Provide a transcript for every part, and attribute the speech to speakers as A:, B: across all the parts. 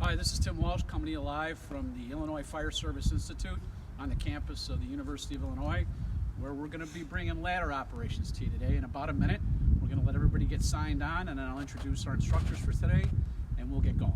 A: Hi, this is Tim Walsh coming to you live from the Illinois Fire Service Institute on the campus of the University of Illinois, where we're going to be bringing ladder operations to you today. In about a minute, we're going to let everybody get signed on, and then I'll introduce our instructors for today, and we'll get going.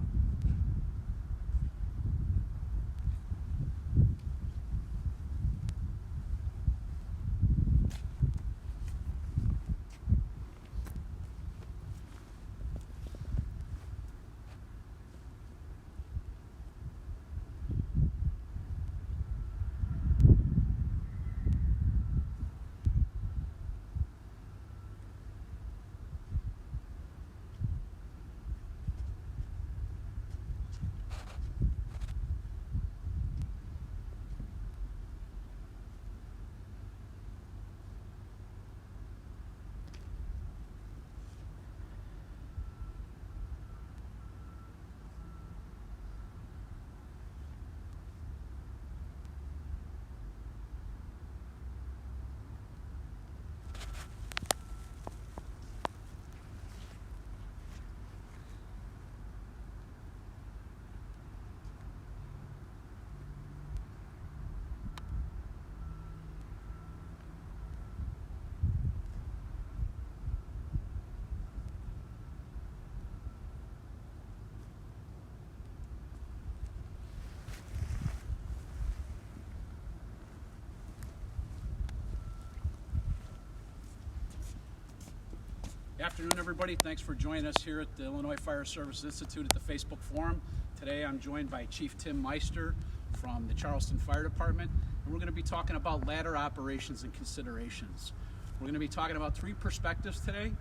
A: Good afternoon, everybody. Thanks for joining us here at the Illinois Fire Service Institute at the Facebook Forum. Today I'm joined by Chief Tim Meister from the Charleston Fire Department, and we're going to be talking about ladder operations and considerations. We're going to be talking about three perspectives today: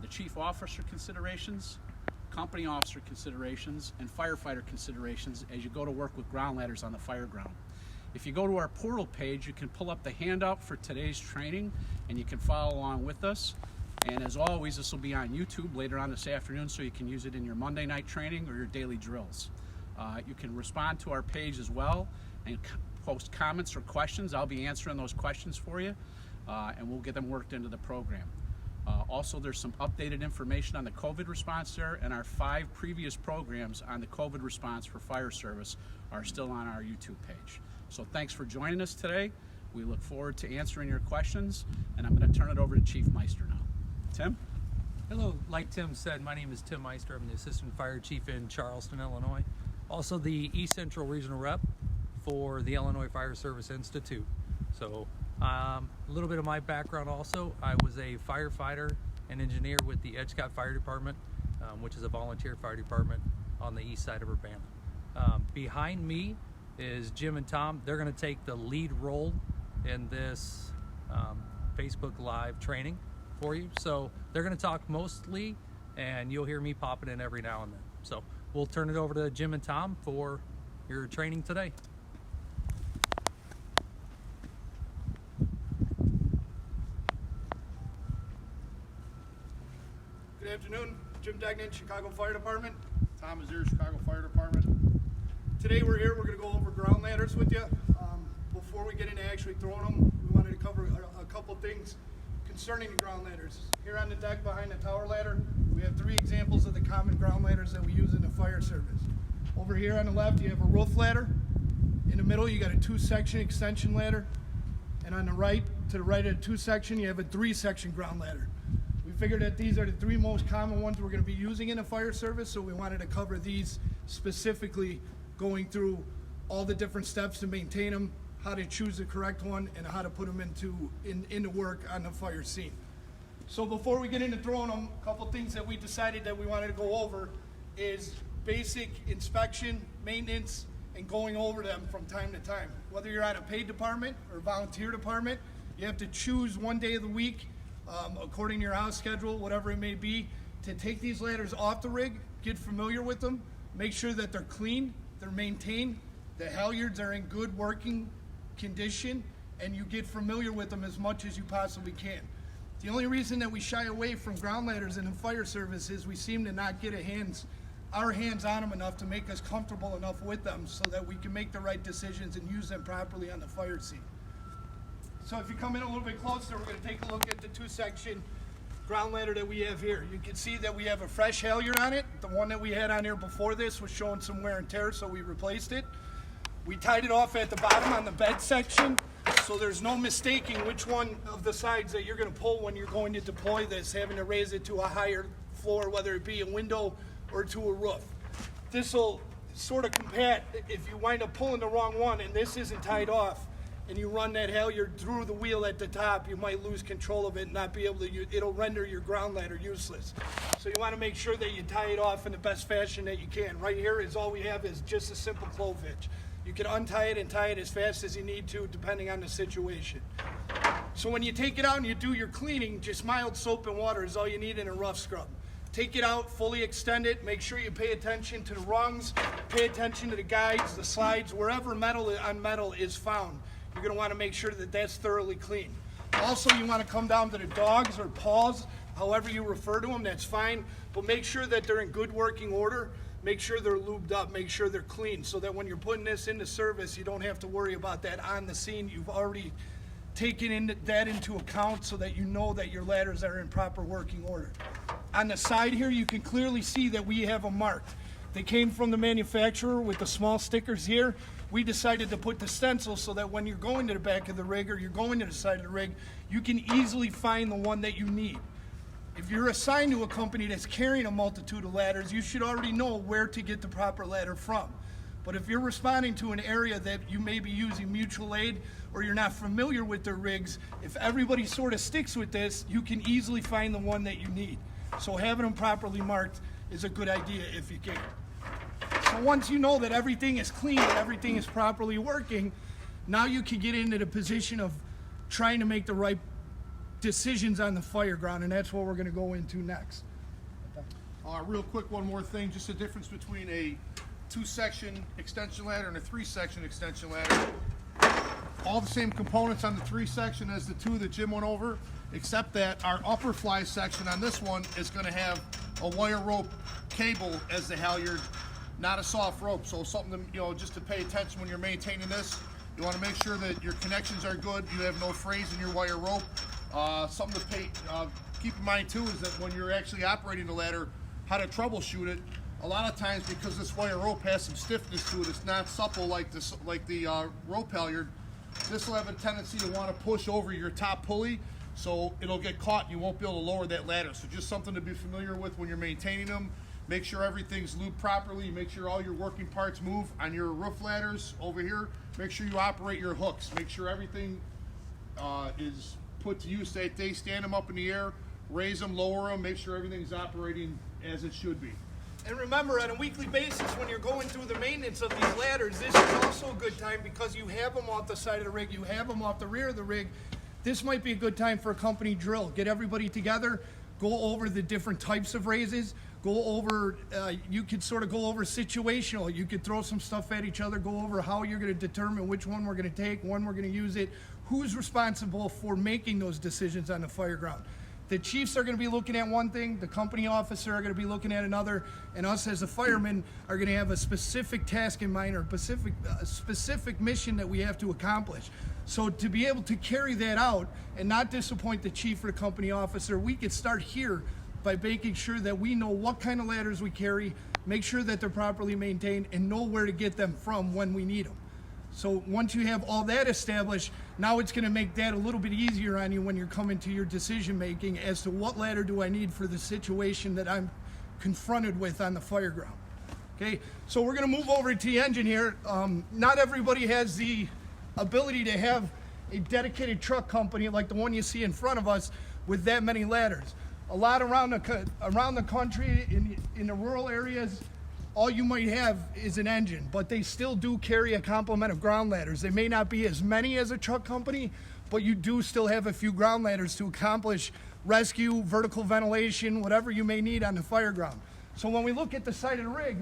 A: the chief officer considerations, company officer considerations, and firefighter considerations as you go to work with ground ladders on the fire ground. If you go to our portal page, you can pull up the handout for today's training, and you can follow along with us. And as always, this will be on YouTube later on this afternoon, so you can use it in your Monday night training or your daily drills. You can respond to our page as well and post comments or questions. I'll be answering those questions for you, and we'll get them worked into the program. Also, there's some updated information on the COVID response there, and our 5 previous programs on the COVID response for fire service are still on our YouTube page. So thanks for joining us today. We look forward to answering your questions, and I'm going to turn it over to Chief Meister now. Tim?
B: Hello, like Tim said, my name is Tim Meister. I'm the Assistant Fire Chief in Charleston, Illinois. Also the East Central Regional Rep for the Illinois Fire Service Institute. So a little bit of my background also. I was a firefighter and engineer with the Edgecott Fire Department, which is a volunteer fire department on the east side of Urbana. Behind me is Jim and Tom. They're going to take the lead role in this Facebook Live training for you. So they're going to talk mostly, and you'll hear me popping in every now and then. So we'll turn it over to Jim and Tom for your training today.
C: Good afternoon, Jim Duignan, Chicago Fire Department. Tom Meziere, Chicago Fire Department. Today we're here, we're going to go over ground ladders with you. Before we get into actually throwing them, we wanted to cover a couple things concerning the ground ladders. Here on the deck behind the tower ladder, we have 3 examples of the common ground ladders that we use in the fire service. Over here on the left, you have a roof ladder. In the middle, you got a 2-section extension ladder. And on the right, to the right of the 2-section, you have a 3-section ground ladder. We figured that these are the 3 most common ones we're going to be using in the fire service, so we wanted to cover these specifically, going through all the different steps to maintain them, how to choose the correct one, and how to put them into work on the fire scene. So before we get into throwing them, a couple things that we decided that we wanted to go over is basic inspection, maintenance, and going over them from time to time. Whether you're at a paid department or volunteer department, you have to choose one day of the week, according to your house schedule, whatever it may be, to take these ladders off the rig, get familiar with them, make sure that they're clean, they're maintained, the halyards are in good working condition, and you get familiar with them as much as you possibly can. The only reason that we shy away from ground ladders in the fire service is we seem to not get our hands on them enough to make us comfortable enough with them so that we can make the right decisions and use them properly on the fire scene. So if you come in a little bit closer, we're going to take a look at the 2-section ground ladder that we have here. You can see that we have a fresh halyard on it. The one that we had on here before this was showing some wear and tear, so we replaced it. We tied it off at the bottom on the bed section, so there's no mistaking which one of the sides that you're going to pull when you're going to deploy this, having to raise it to a higher floor, whether it be a window or to a roof. This will sort of combat if you wind up pulling the wrong one and this isn't tied off and you run that halyard through the wheel at the top, you might lose control of it and not be able to, it'll render your ground ladder useless. So you want to make sure that you tie it off in the best fashion that you can. Right here is all we have is just a simple clove hitch. You can untie it and tie it as fast as you need to, depending on the situation. So when you take it out and you do your cleaning, just mild soap and water is all you need in a rough scrub. Take it out, fully extend it, make sure you pay attention to the rungs, pay attention to the guides, the slides, wherever metal on metal is found. You're going to want to make sure that that's thoroughly clean. Also, you want to come down to the dogs or paws, however you refer to them, that's fine, but make sure that they're in good working order. Make sure they're lubed up, make sure they're clean, so that when you're putting this into service, you don't have to worry about that on the scene. You've already taken that into account so that you know that your ladders are in proper working order. On the side here, you can clearly see that we have them marked. They came from the manufacturer with the small stickers here. We decided to put the stencil so that when you're going to the back of the rig or you're going to the side of the rig, you can easily find the one that you need. If you're assigned to a company that's carrying a multitude of ladders, you should already know where to get the proper ladder from. But if you're responding to an area that you may be using mutual aid or you're not familiar with their rigs, if everybody sort of sticks with this, you can easily find the one that you need. So having them properly marked is a good idea if you can. So once you know that everything is clean and everything is properly working, now you can get into the position of trying to make the right decisions on the fire ground, and that's what we're going to go into next.
D: Real quick, one more thing, just the difference between a 2-section extension ladder and a 3-section extension ladder. All the same components on the 3-section as the 2 that Jim went over, except that our upper fly section on this one is going to have a wire rope cable as the halyard, not a soft rope. So something to, just to pay attention when you're maintaining this. You want to make sure that your connections are good, you have no frays in your wire rope. Something to keep in mind too is that when you're actually operating the ladder, how to troubleshoot it. A lot of times, because this wire rope has some stiffness to it, it's not supple like the rope halyard. This will have a tendency to want to push over your top pulley, so it'll get caught and you won't be able to lower that ladder. So just something to be familiar with when you're maintaining them. Make sure everything's lubed properly. Make sure all your working parts move. On your roof ladders over here, make sure you operate your hooks. Make sure everything is put to use. They stand them up in the air, raise them, lower them, make sure everything's operating as it should be.
C: And remember, on a weekly basis, when you're going through the maintenance of these ladders, this is also a good time because you have them off the side of the rig, you have them off the rear of the rig. This might be a good time for a company drill. Get everybody together, go over the different types of raises, go over, you could sort of go over situational. You could throw some stuff at each other, go over how you're going to determine which one we're going to take, when we're going to use it, who's responsible for making those decisions on the fire ground. The chiefs are going to be looking at one thing, the company officer are going to be looking at another, and us as a fireman are going to have a specific task in mind or a specific mission that we have to accomplish. So to be able to carry that out and not disappoint the chief or the company officer, we could start here by making sure that we know what kind of ladders we carry, make sure that they're properly maintained, and know where to get them from when we need them. So once you have all that established, now it's going to make that a little bit easier on you when you're coming to your decision making as to what ladder do I need for the situation that I'm confronted with on the fire ground. Okay, so we're going to move over to the engine here. Not everybody has the ability to have a dedicated truck company like the one you see in front of us with that many ladders. A lot around the country, in the rural areas, all you might have is an engine, but they still do carry a complement of ground ladders. They may not be as many as a truck company, but you do still have a few ground ladders to accomplish rescue, vertical ventilation, whatever you may need on the fire ground. So when we look at the side of the rig,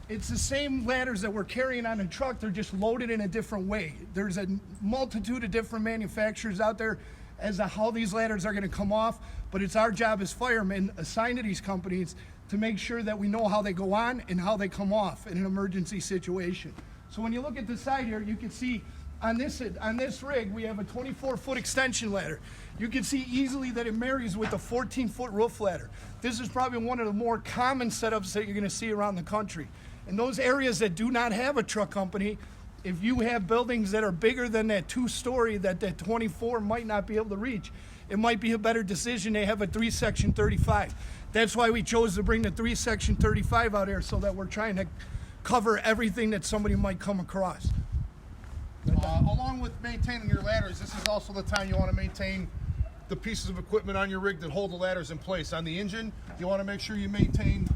C: it's the same ladders that we're carrying on a truck, they're just loaded in a different way. There's a multitude of different manufacturers out there as to how these ladders are going to come off, but it's our job as firemen assigned to these companies to make sure that we know how they go on and how they come off in an emergency situation. So when you look at the side here, you can see on this rig, we have a 24-foot extension ladder. You can see easily that it marries with a 14-foot roof ladder. This is probably one of the more common setups that you're going to see around the country. In those areas that do not have a truck company, if you have buildings that are bigger than that 2-story that 24 might not be able to reach, it might be a better decision to have a 3-section 35. That's why we chose to bring the 3-section 35 out here, so that we're trying to cover everything that somebody might come across.
D: Along with maintaining your ladders, this is also the time you want to maintain the pieces of equipment on your rig that hold the ladders in place. On the engine, you want to make sure you maintain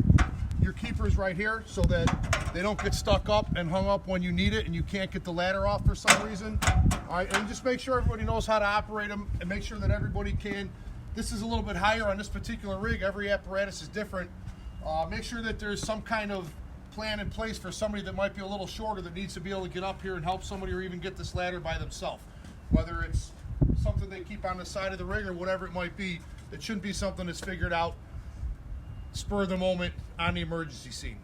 D: your keepers right here so that they don't get stuck up and hung up when you need it and you can't get the ladder off for some reason. All right, and just make sure everybody knows how to operate them and make sure that everybody can. This is a little bit higher on this particular rig. Every apparatus is different. Make sure that there's some kind of plan in place for somebody that might be a little shorter that needs to be able to get up here and help somebody or even get this ladder by themselves. Whether it's something they keep on the side of the rig or whatever it might be, it shouldn't be something that's figured out spur of the moment on the emergency scene.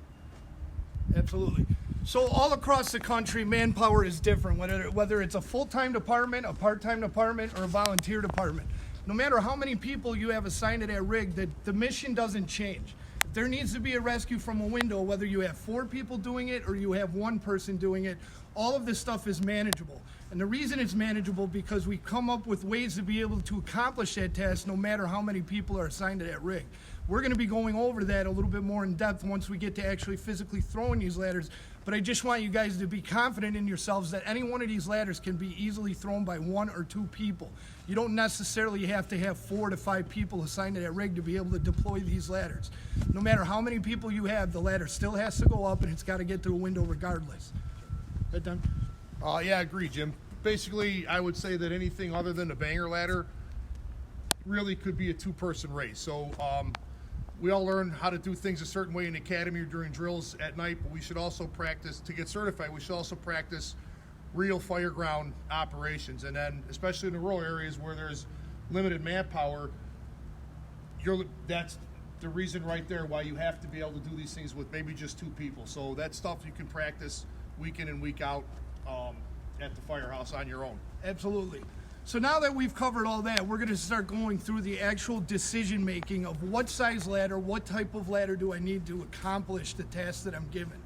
C: Absolutely. So all across the country, manpower is different, whether it's a full-time department, a part-time department, or a volunteer department. No matter how many people you have assigned to that rig, the mission doesn't change. If there needs to be a rescue from a window, whether you have 4 people doing it or you have 1 person doing it, all of this stuff is manageable. And the reason it's manageable because we come up with ways to be able to accomplish that task no matter how many people are assigned to that rig. We're going to be going over that a little bit more in depth once we get to actually physically throwing these ladders. But I just want you guys to be confident in yourselves that any one of these ladders can be easily thrown by 1 or 2 people. You don't necessarily have to have 4 to 5 people assigned to that rig to be able to deploy these ladders. No matter how many people you have, the ladder still has to go up and it's got to get to a window regardless. That done?
D: Yeah, I agree, Jim. Basically, I would say that anything other than a banger ladder really could be a 2-person race. So we all learn how to do things a certain way in the academy or during drills at night, but we should also practice, to get certified, we should also practice real fireground operations. And then, especially in the rural areas where there's limited manpower, that's the reason right there why you have to be able to do these things with maybe just 2 people. So that's stuff you can practice week in and week out at the firehouse on your own.
C: Absolutely. So now that we've covered all that, we're going to start going through the actual decision making of what size ladder, what type of ladder do I need to accomplish the task that I'm given.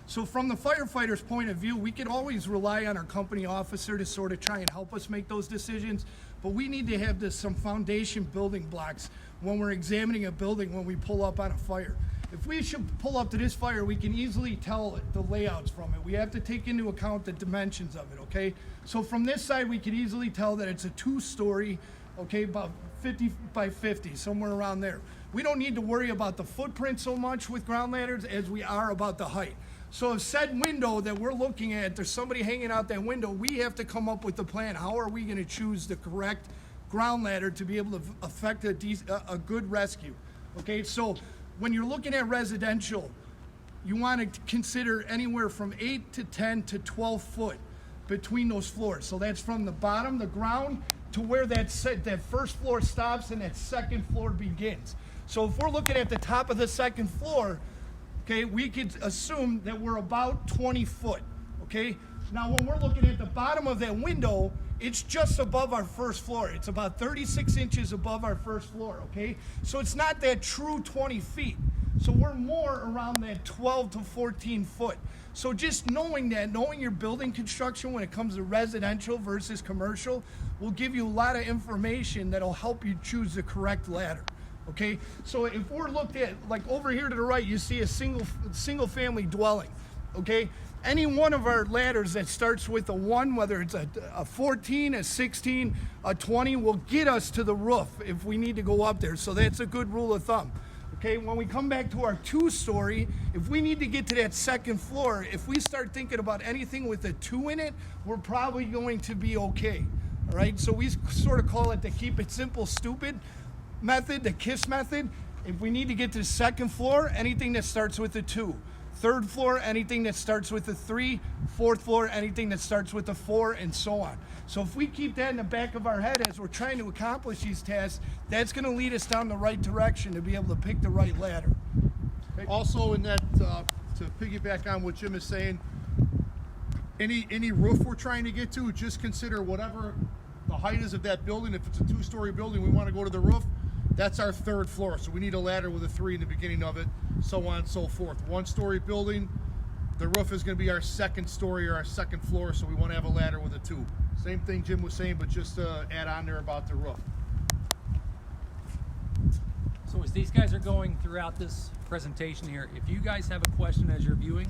C: So from the firefighter's point of view, we can always rely on our company officer to sort of try and help us make those decisions, but we need to have some foundation building blocks when we're examining a building when we pull up on a fire. If we should pull up to this fire, we can easily tell the layouts from it. We have to take into account the dimensions of it, okay? So from this side, we can easily tell that it's a 2-story, okay, about 50 by 50, somewhere around there. We don't need to worry about the footprint so much with ground ladders as we are about the height. So if said window that we're looking at, there's somebody hanging out that window, we have to come up with the plan. How are we going to choose the correct ground ladder to be able to effect a good rescue? Okay, so when you're looking at residential, you want to consider anywhere from 8 to 10 to 12 foot between those floors. So that's from the bottom, the ground, to where that first floor stops and that second floor begins. So if we're looking at the top of the second floor, okay, we could assume that we're about 20 foot, okay? Now when we're looking at the bottom of that window, it's just above our first floor. It's about 36 inches above our first floor, okay? So it's not that true 20 feet. So we're more around that 12 to 14 foot. So just knowing that, knowing your building construction when it comes to residential versus commercial will give you a lot of information that'll help you choose the correct ladder. Okay, so if we're looked at, like over here to the right, you see a single family dwelling. Okay, any one of our ladders that starts with a 1, whether it's a 14, a 16, a 20, will get us to the roof if we need to go up there. So that's a good rule of thumb. Okay, when we come back to our 2-story, if we need to get to that second floor, if we start thinking about anything with a 2 in it, we're probably going to be okay. All right, so we sort of call it the keep it simple, stupid method, the KISS method. If we need to get to the second floor, anything that starts with a 2. Third floor, anything that starts with a 3. Fourth floor, anything that starts with a 4, and so on. So if we keep that in the back of our head as we're trying to accomplish these tasks, that's going to lead us down the right direction to be able to pick the right ladder.
D: Also in that, to piggyback on what Jim is saying, any roof we're trying to get to, just consider whatever the height is of that building. If it's a 2-story building, we want to go to the roof. That's our 3rd floor, so we need a ladder with a 3 in the beginning of it, so on and so forth. 1-story building, the roof is going to be our 2nd story or our 2nd floor, so we want to have a ladder with a 2. Same thing Jim was saying, but just add on there about the roof.
B: So as these guys are going throughout this presentation here, if you guys have a question as you're viewing,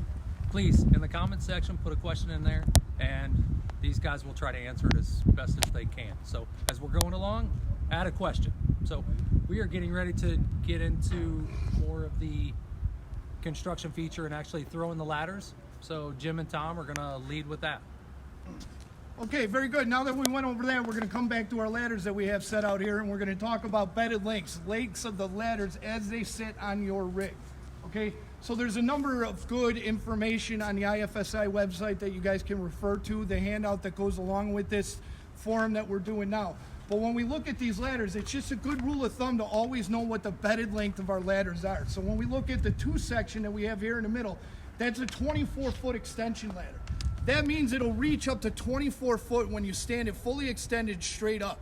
B: please, in the comment section, put a question in there, and these guys will try to answer it as best as they can. So as we're going along, add a question. So we are getting ready to get into more of the construction feature and actually throwing the ladders. So Jim and Tom are gonna lead with that.
C: Okay, very good. Now that we went over that, we're going to come back to our ladders that we have set out here, and we're going to talk about bedded lengths of the ladders as they sit on your rig. Okay, so there's a number of good information on the IFSI website that you guys can refer to, the handout that goes along with this forum that we're doing now. But when we look at these ladders, it's just a good rule of thumb to always know what the bedded length of our ladders are. So when we look at the 2 section that we have here in the middle, that's a 24-foot extension ladder. That means it'll reach up to 24 foot when you stand it fully extended straight up.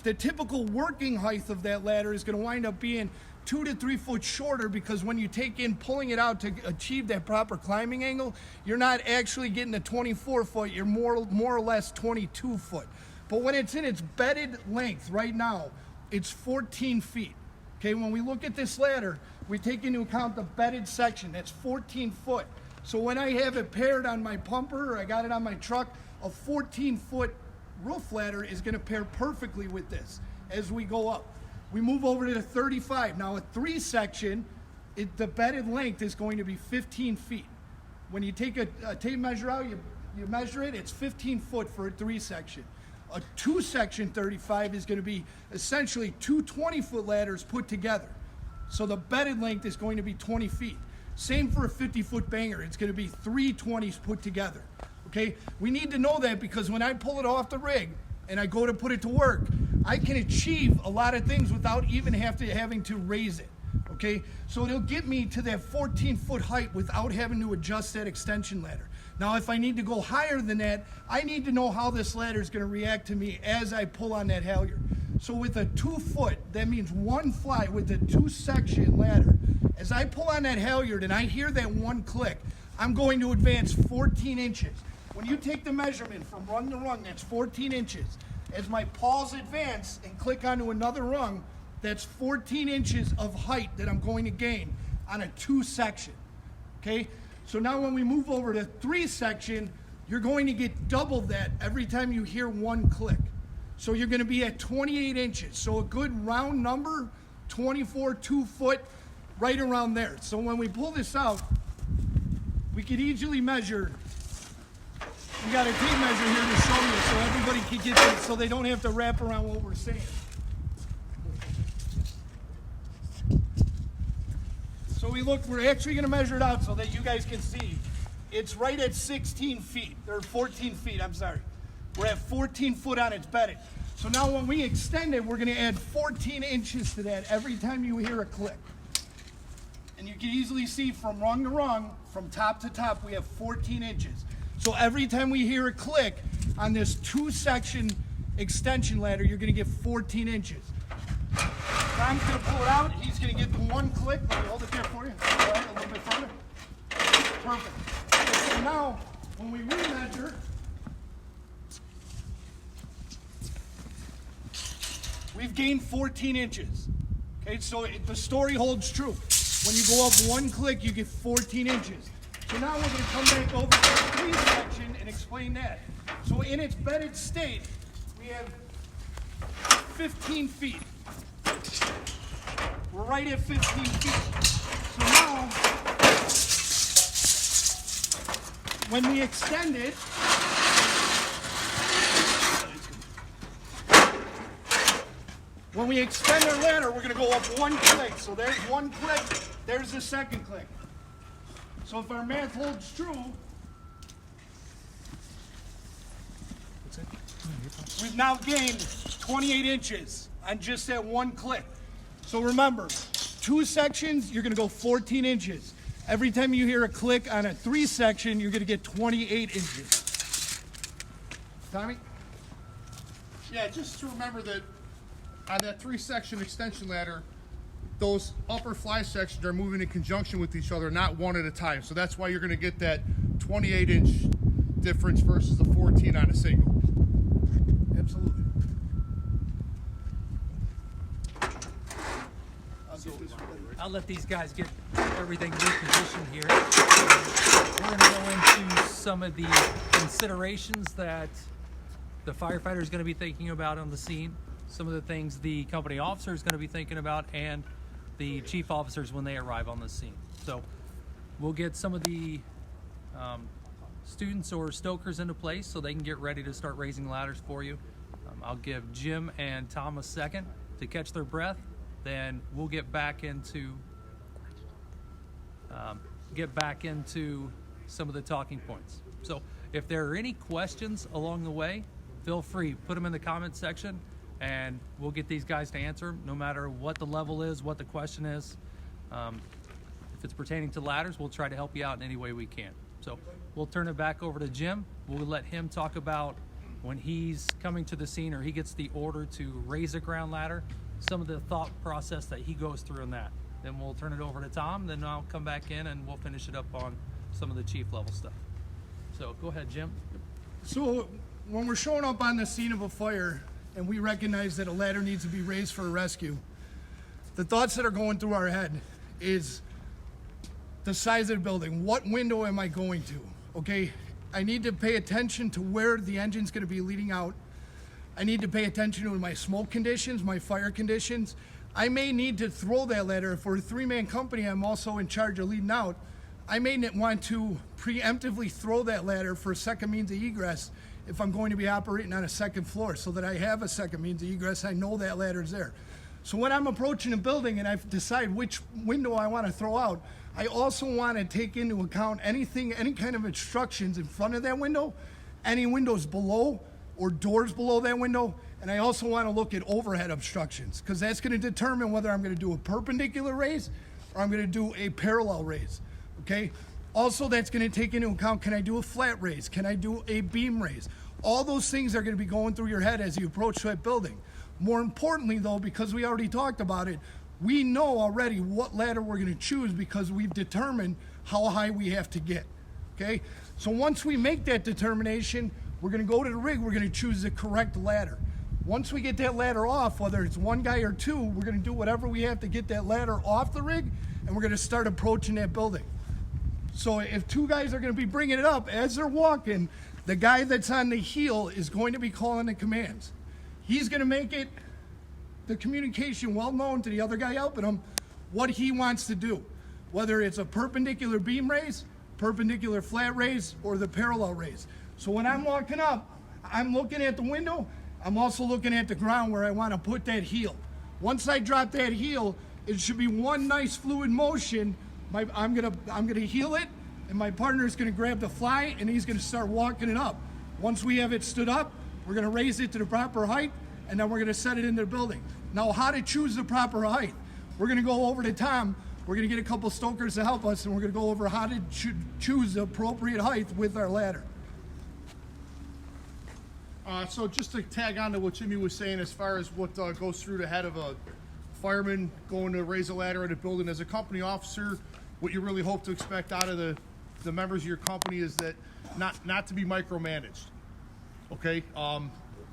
C: The typical working height of that ladder is going to wind up being 2 to 3 foot shorter, because when you take in pulling it out to achieve that proper climbing angle, you're not actually getting a 24 foot, you're more or less 22 foot. But when it's in its bedded length right now, it's 14 feet. Okay, when we look at this ladder, we take into account the bedded section, that's 14 foot. So when I have it paired on my pumper, or I got it on my truck, a 14-foot roof ladder is going to pair perfectly with this as we go up. We move over to the 35. Now a 3 section, the bedded length is going to be 15 feet. When you take a tape measure out, you measure it, it's 15 foot for a 3 section. A 2 section 35 is going to be essentially 2 20-foot ladders put together. So the bedded length is going to be 20 feet. Same for a 50-foot banger. It's going to be 3 20s put together. Okay? We need to know that, because when I pull it off the rig and I go to put it to work, I can achieve a lot of things without even having to raise it. Okay? So it'll get me to that 14-foot height without having to adjust that extension ladder. Now, if I need to go higher than that, I need to know how this ladder is going to react to me as I pull on that halyard. So with a 2 foot, that means 1 fly with a 2 section ladder. As I pull on that halyard and I hear that 1 click, I'm going to advance 14 inches. When you take the measurement from rung to rung, that's 14 inches. As my paws advance and click onto another rung, that's 14 inches of height that I'm going to gain on a 2 section. Okay? So now when we move over to 3 section, you're going to get double that every time you hear 1 click. So you're going to be at 28 inches. So a good round number, 24, 2 foot, right around there. So when we pull this out, we could easily measure. We got a tape measure here to show you so everybody can get this, so they don't have to wrap around what we're saying. So we're actually going to measure it out so that you guys can see. It's right at 16 feet, or 14 feet, I'm sorry. We're at 14 foot on its bedded. So now when we extend it, we're going to add 14 inches to that every time you hear a click. And you can easily see from rung to rung, from top to top, we have 14 inches. So every time we hear a click on this 2 section extension ladder, you're going to get 14 inches. Tom's going to pull it out. He's going to get the 1 click. Let me hold it there for you. All right, a little bit further. Perfect. So now, when we remeasure, we've gained 14 inches. Okay, so the story holds true. When you go up 1 click, you get 14 inches. So now we're going to come back over to the 3 section and explain that. So in its bedded state, we have 15 feet. We're right at 15 feet. So now, when we extend it, when we extend our ladder, we're going to go up 1 click. So there's 1 click, there's the 2nd click. So if our math holds true, we've now gained 28 inches on just that 1 click. So remember, 2 sections, you're going to go 14 inches. Every time you hear a click on a 3 section, you're going to get 28 inches.
D: Tommy? Yeah, just to remember that on that 3-section extension ladder, those upper fly sections are moving in conjunction with each other, not one at a time. So that's why you're going to get that 28-inch difference versus the 14 on a single.
C: Absolutely.
B: I'll let these guys get everything repositioned here. We're going to go into some of the considerations that the firefighter is going to be thinking about on the scene, some of the things the company officer is going to be thinking about, and the chief officers when they arrive on the scene. So we'll get some of the students or stokers into place so they can get ready to start raising ladders for you. I'll give Jim and Tom a second to catch their breath. Then we'll get back into some of the talking points. So if there are any questions along the way, feel free, put them in the comment section, and we'll get these guys to answer them, no matter what the level is, what the question is. If it's pertaining to ladders, we'll try to help you out in any way we can. So we'll turn it back over to Jim. We'll let him talk about when he's coming to the scene or he gets the order to raise a ground ladder, some of the thought process that he goes through in that. Then we'll turn it over to Tom, then I'll come back in and we'll finish it up on some of the chief level stuff. So go ahead, Jim.
C: So when we're showing up on the scene of a fire and we recognize that a ladder needs to be raised for a rescue, the thoughts that are going through our head is the size of the building. What window am I going to? Okay, I need to pay attention to where the engine's going to be leading out. I need to pay attention to my smoke conditions, my fire conditions. I may need to throw that ladder. If we're a 3-man company, I'm also in charge of leading out. I may want to preemptively throw that ladder for a second means of egress if I'm going to be operating on a second floor, so that I have a second means of egress. I know that ladder's there. So when I'm approaching a building and I decide which window I want to throw out, I also want to take into account any kind of obstructions in front of that window, any windows below or doors below that window, and I also want to look at overhead obstructions, because that's going to determine whether I'm going to do a perpendicular raise or I'm going to do a parallel raise, okay? Also, that's going to take into account, can I do a flat raise? Can I do a beam raise? All those things are going to be going through your head as you approach that building. More importantly, though, because we already talked about it, we know already what ladder we're going to choose because we've determined how high we have to get, okay? So once we make that determination, we're going to go to the rig, we're going to choose the correct ladder. Once we get that ladder off, whether it's one guy or two, we're going to do whatever we have to get that ladder off the rig, and we're going to start approaching that building. So if 2 guys are going to be bringing it up, as they're walking, the guy that's on the heel is going to be calling the commands. He's going to make it, the communication well known to the other guy helping him, what he wants to do. Whether it's a perpendicular beam raise, perpendicular flat raise, or the parallel raise. So when I'm walking up, I'm looking at the window, I'm also looking at the ground where I want to put that heel. Once I drop that heel, it should be one nice fluid motion. I'm gonna heel it, and my partner's gonna grab the fly, and he's gonna start walking it up. Once we have it stood up, we're gonna raise it to the proper height, and then we're gonna set it in the building. Now, how to choose the proper height? We're gonna go over to Tom. We're gonna get a couple stokers to help us, and we're gonna go over how to choose the appropriate height with our ladder.
D: So just to tag on to what Jimmy was saying as far as what goes through the head of a fireman going to raise a ladder at a building, as a company officer, what you really hope to expect out of the members of your company is that not to be micromanaged, okay?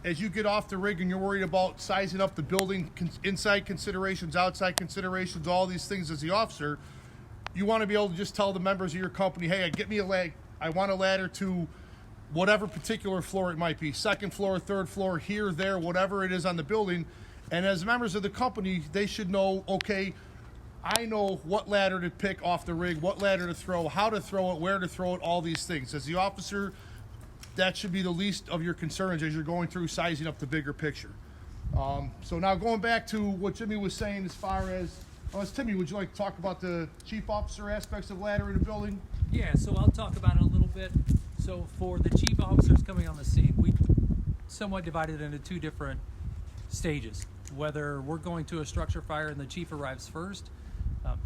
D: As you get off the rig and you're worried about sizing up the building, inside considerations, outside considerations, all these things as the officer, you want to be able to just tell the members of your company, hey, get me I want a ladder to whatever particular floor it might be, 2nd floor, 3rd floor, here, there, whatever it is on the building. And as members of the company, they should know, okay, I know what ladder to pick off the rig, what ladder to throw, how to throw it, where to throw it, all these things. As the officer, that should be the least of your concerns as you're going through sizing up the bigger picture. So now going back to what Jimmy was saying as far as Timmy, would you like to talk about the chief officer aspects of ladder in the building?
B: Yeah, so I'll talk about it a little bit. So for the chief officers coming on the scene, we somewhat divided into 2 different stages. Whether we're going to a structure fire and the chief arrives first,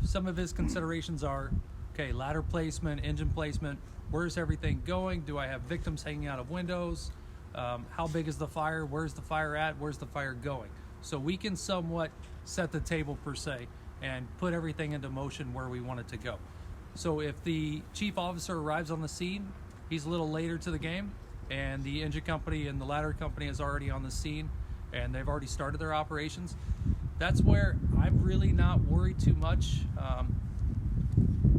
B: some of his considerations are, okay, ladder placement, engine placement, where's everything going? Do I have victims hanging out of windows? How big is the fire? Where's the fire at? Where's the fire going? So we can somewhat set the table per se and put everything into motion where we want it to go. So if the chief officer arrives on the scene, he's a little later to the game, and the engine company and the ladder company is already on the scene and they've already started their operations, that's where I'm really not worried too much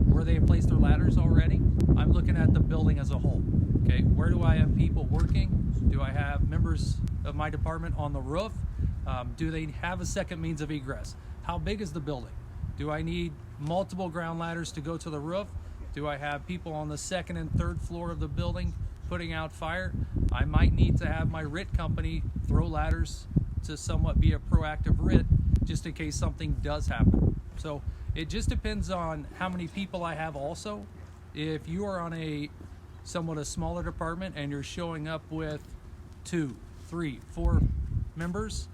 B: where they have placed their ladders already. I'm looking at the building as a whole. Okay, where do I have people working? Do I have members of my department on the roof? Do they have a second means of egress? How big is the building? Do I need multiple ground ladders to go to the roof? Do I have people on the second and third floor of the building putting out fire? I might need to have my RIT company throw ladders to somewhat be a proactive RIT just in case something does happen. So it just depends on how many people I have also. If you are on a somewhat a smaller department and you're showing up with 2, 3, 4 members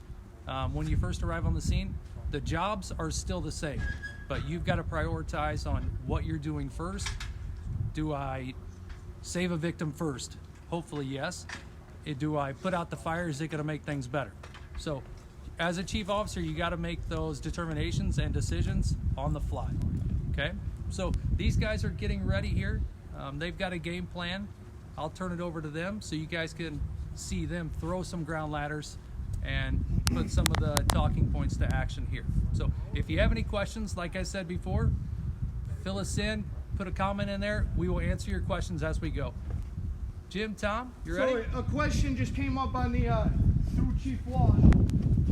B: when you first arrive on the scene, the jobs are still the same, but you've got to prioritize on what you're doing first. Do I save a victim first? Hopefully yes. Do I put out the fire? Is it going to make things better? So as a chief officer, you got to make those determinations and decisions on the fly. Okay, so these guys are getting ready here. They've got a game plan. I'll turn it over to them so you guys can see them throw some ground ladders and put some of the talking points to action here. So if you have any questions, like I said before, fill us in, put a comment in there. We will answer your questions as we go. Jim, Tom, you ready?
C: So a question just came up on the through Chief Walsh.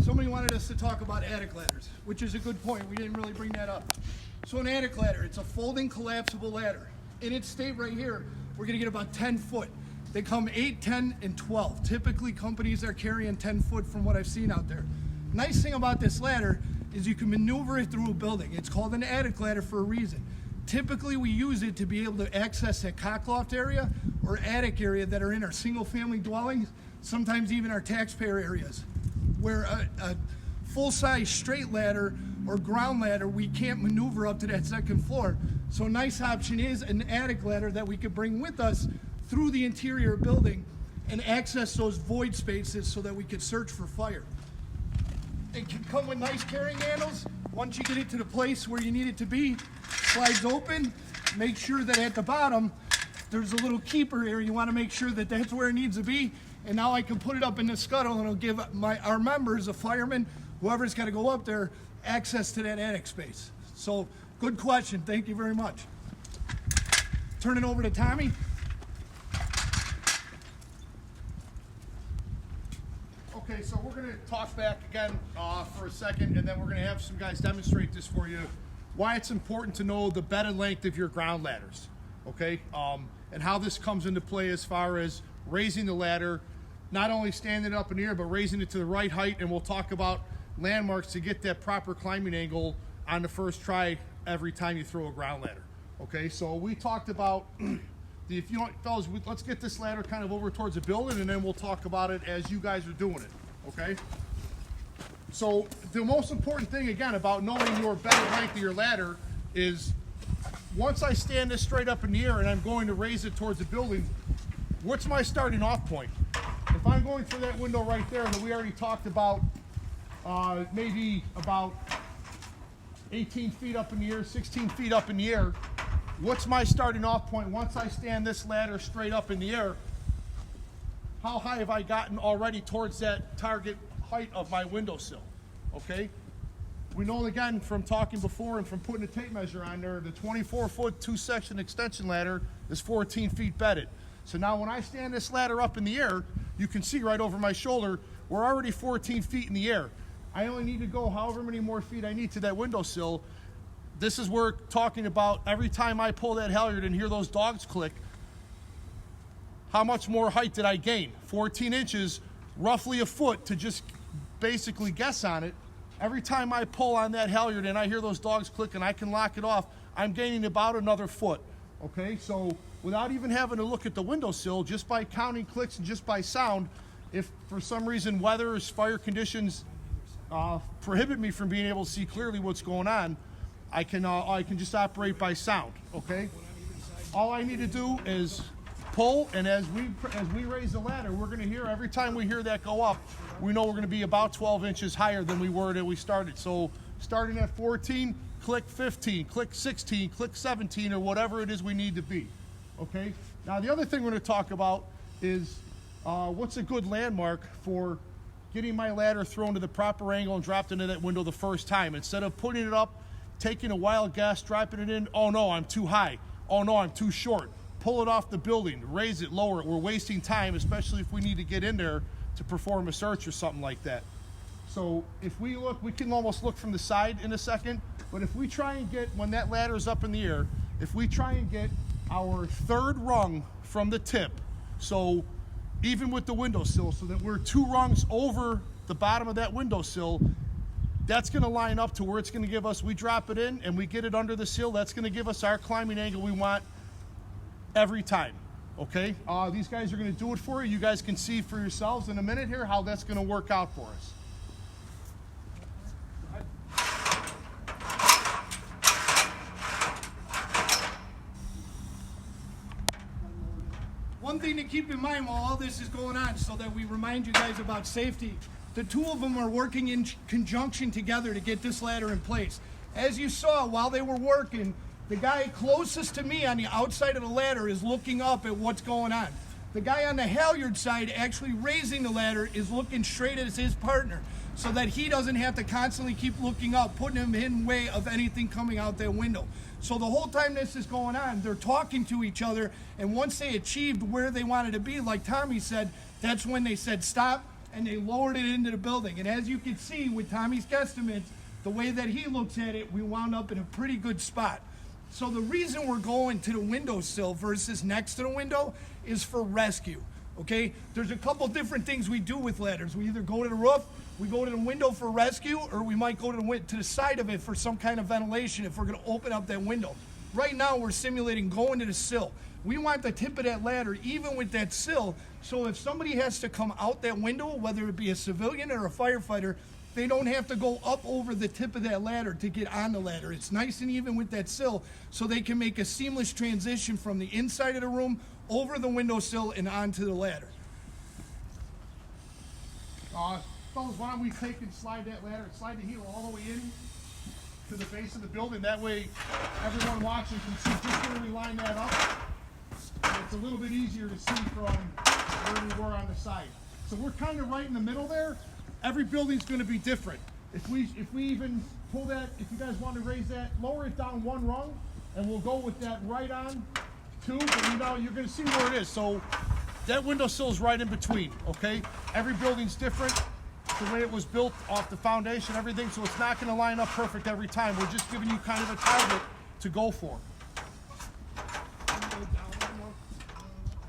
C: Somebody wanted us to talk about attic ladders, which is a good point. We didn't really bring that up. So an attic ladder, it's a folding collapsible ladder. In its state right here, we're gonna get about 10 foot. They come 8, 10, and 12. Typically companies are carrying 10 foot from what I've seen out there. Nice thing about this ladder is you can maneuver it through a building. It's called an attic ladder for a reason. Typically we use it to be able to access that cockloft area or attic area that are in our single family dwellings, sometimes even our taxpayer areas, where a full-size straight ladder or ground ladder, we can't maneuver up to that second floor. So a nice option is an attic ladder that we could bring with us through the interior building and access those void spaces so that we could search for fire. It can come with nice carrying handles. Once you get it to the place where you need it to be, slides open. Make sure that at the bottom, there's a little keeper here. You want to make sure that that's where it needs to be. And now I can put it up in the scuttle and it'll give our members, a fireman, whoever's got to go up there, access to that attic space. So good question. Thank you very much. Turn it over to Tommy.
D: Okay, so we're going to talk back again for a second, and then we're going to have some guys demonstrate this for you, why it's important to know the bedded length of your ground ladders, okay, and how this comes into play as far as raising the ladder, not only standing it up in the air, but raising it to the right height, and we'll talk about landmarks to get that proper climbing angle on the first try every time you throw a ground ladder, okay? So we talked about... If you want, fellas, let's get this ladder kind of over towards the building, and then we'll talk about it as you guys are doing it, okay? So the most important thing, again, about knowing your bedded length of your ladder is once I stand this straight up in the air and I'm going to raise it towards the building, what's my starting off point? If I'm going through that window right there, and we already talked about maybe about 18 feet up in the air, 16 feet up in the air, what's my starting off point once I stand this ladder straight up in the air? How high have I gotten already towards that target height of my windowsill? Okay? We know again from talking before and from putting a tape measure on there, the 24-foot 2-section extension ladder is 14 feet bedded. So now when I stand this ladder up in the air, you can see right over my shoulder, we're already 14 feet in the air. I only need to go however many more feet I need to that windowsill. This is where talking about every time I pull that halyard and hear those dogs click, how much more height did I gain? 14 inches, roughly a foot to just basically guess on it. Every time I pull on that halyard and I hear those dogs click and I can lock it off, I'm gaining about another foot. Okay, so without even having to look at the windowsill, just by counting clicks and just by sound, if for some reason weather or fire conditions prohibit me from being able to see clearly what's going on, I can just operate by sound, okay? All I need to do is pull, and as we raise the ladder, we're gonna hear, every time we hear that go up, we know we're gonna be about 12 inches higher than we were when we started. So starting at 14, click 15, click 16, click 17, or whatever it is we need to be, okay? Now the other thing we're gonna talk about is what's a good landmark for getting my ladder thrown to the proper angle and dropped into that window the first time. Instead of putting it up, taking a wild guess, dropping it in, oh no, I'm too high, oh no, I'm too short. Pull it off the building, raise it, lower it. We're wasting time, especially if we need to get in there to perform a search or something like that. So if we look, we can almost look from the side in a second, but if we try and get, when that ladder is up in the air, if we try and get our third rung from the tip, so even with the windowsill, so that we're 2 rungs over the bottom of that windowsill, that's gonna line up to where it's gonna give us, we drop it in and we get it under the sill, that's gonna give us our climbing angle we want every time, okay? These guys are gonna do it for you. You guys can see for yourselves in a minute here how that's gonna work out for us.
C: One thing to keep in mind while all this is going on, so that we remind you guys about safety, the two of them are working in conjunction together to get this ladder in place. As you saw while they were working, the guy closest to me on the outside of the ladder is looking up at what's going on. The guy on the halyard side actually raising the ladder is looking straight at his partner so that he doesn't have to constantly keep looking up, putting him in the way of anything coming out that window. So the whole time this is going on, they're talking to each other, and once they achieved where they wanted to be, like Tommy said, that's when they said stop, and they lowered it into the building. And as you can see with Tommy's guesstimates, the way that he looks at it, we wound up in a pretty good spot. So the reason we're going to the windowsill versus next to the window is for rescue, okay? There's a couple different things we do with ladders. We either go to the roof, we go to the window for rescue, or we might go to the side of it for some kind of ventilation if we're gonna open up that window. Right now, we're simulating going to the sill. We want the tip of that ladder, even with that sill, so if somebody has to come out that window, whether it be a civilian or a firefighter, they don't have to go up over the tip of that ladder to get on the ladder. It's nice and even with that sill, so they can make a seamless transition from the inside of the room over the windowsill and onto the ladder.
D: Fellas, why don't we take and slide that ladder, slide the heel all the way in to the base of the building. That way everyone watching can see just where we line that up. And it's a little bit easier to see from where we were on the side. So we're kind of right in the middle there. Every building's going to be different. If we even pull that, if you guys want to raise that, lower it down 1 rung, and we'll go with that right on 2, but you know, you're going to see where it is. So that windowsill is right in between, okay? Every building's different. The way it was built off the foundation, everything, so it's not going to line up perfect every time. We're just giving you kind of a target to go for.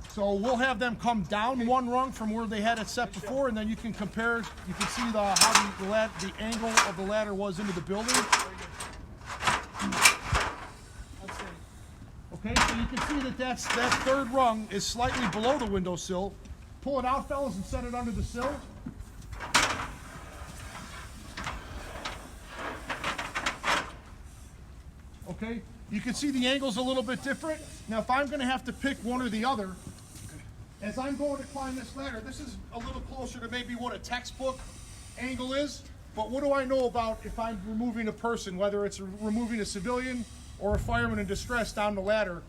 D: So we'll have them come down 1 rung from where they had it set before, and then you can compare. You can see how the angle of the ladder was into the building. Okay, so you can see that that 3rd rung is slightly below the windowsill. Pull it out, fellas, and set it under the sill. Okay, you can see the angle's a little bit different. Now, if I'm going to have to pick one or the other, as I'm going to climb this ladder, this is a little closer to maybe what a textbook angle is, but what do I know about if I'm removing a person, whether it's removing a civilian or a fireman in distress down the ladder?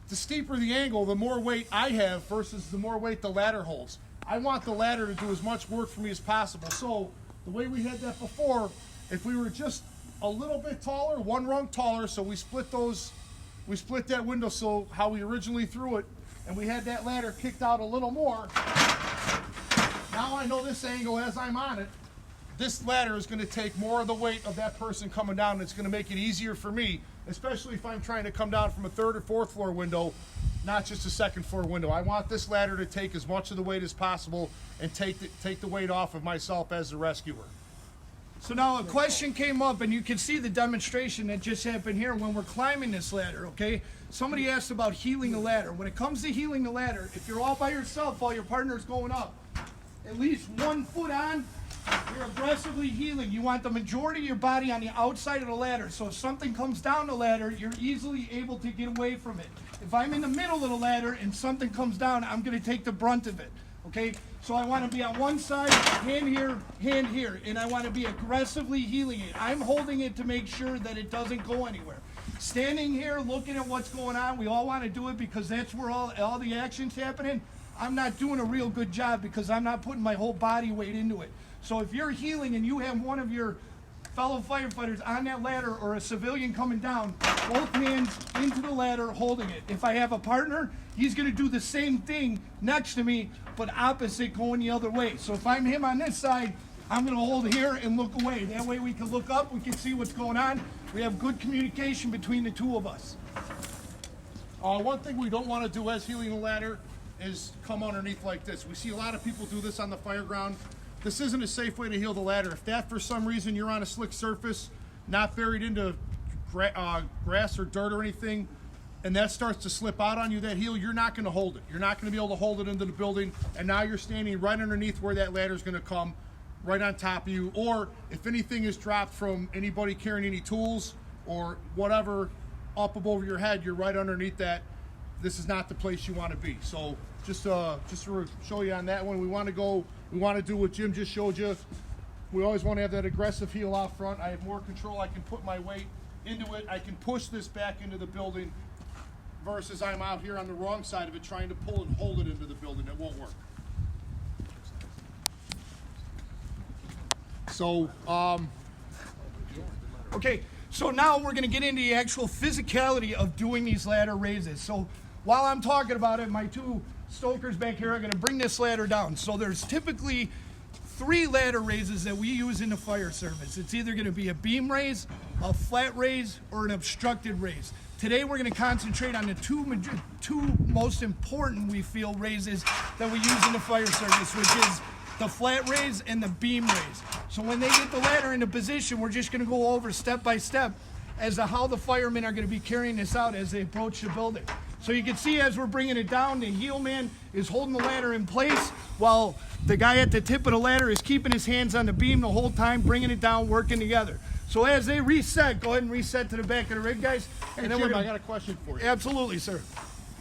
D: The steeper the angle, the more weight I have versus the more weight the ladder holds. I want the ladder to do as much work for me as possible. So the way we had that before, if we were just a little bit taller, 1 rung taller, so we split that windowsill how we originally threw it, and we had that ladder kicked out a little more. Now I know this angle as I'm on it. This ladder is going to take more of the weight of that person coming down, and it's going to make it easier for me, especially if I'm trying to come down from a 3rd or 4th floor window, not just a 2nd floor window. I want this ladder to take as much of the weight as possible and take the weight off of myself as the rescuer.
C: So now a question came up, and you can see the demonstration that just happened here when we're climbing this ladder, okay? Somebody asked about heeling a ladder. When it comes to heeling a ladder, if you're all by yourself while your partner's going up, at least 1 foot on You're aggressively heeling. You want the majority of your body on the outside of the ladder. So if something comes down the ladder, you're easily able to get away from it. If I'm in the middle of the ladder and something comes down, I'm going to take the brunt of it. Okay? So I want to be on one side, hand here, and I want to be aggressively heeling it. I'm holding it to make sure that it doesn't go anywhere. Standing here, looking at what's going on, we all want to do it because that's where all the action's happening. I'm not doing a real good job because I'm not putting my whole body weight into it. So if you're healing and you have one of your fellow firefighters on that ladder or a civilian coming down, both hands into the ladder holding it. If I have a partner, he's going to do the same thing next to me, but opposite, going the other way. So if I'm him on this side, I'm going to hold here and look away. That way we can look up, we can see what's going on. We have good communication between the two of us.
D: One thing we don't want to do as healing a ladder is come underneath like this. We see a lot of people do this on the fire ground. This isn't a safe way to heal the ladder. If that, for some reason, you're on a slick surface, not buried into grass or dirt or anything, and that starts to slip out on you, that heel, you're not going to hold it. You're not going to be able to hold it into the building, and now you're standing right underneath where that ladder is going to come, right on top of you. Or if anything is dropped from anybody carrying any tools or whatever up above your head, you're right underneath that. This is not the place you want to be. So just to show you on that one, we want to do what Jim just showed you. We always want to have that aggressive heel out front. I have more control. I can put my weight into it. I can push this back into the building versus I'm out here on the wrong side of it trying to pull and hold it into the building. It won't work. So,
C: Okay, so now we're going to get into the actual physicality of doing these ladder raises. So while I'm talking about it, my two stokers back here are going to bring this ladder down. So there's typically 3 ladder raises that we use in the fire service. It's either going to be a beam raise, a flat raise, or an obstructed raise. Today we're going to concentrate on the two most important, we feel, raises that we use in the fire service, which is the flat raise and the beam raise. So when they get the ladder into position, we're just going to go over step by step as to how the firemen are going to be carrying this out as they approach the building. So you can see as we're bringing it down, the heel man is holding the ladder in place while the guy at the tip of the ladder is keeping his hands on the beam the whole time, bringing it down, working together. So as they reset, go ahead and reset to the back of the rig, guys.
D: hey,
C: And then
D: Jim,
C: we're
D: I
C: gonna...
D: got a question for you.
C: Absolutely, sir.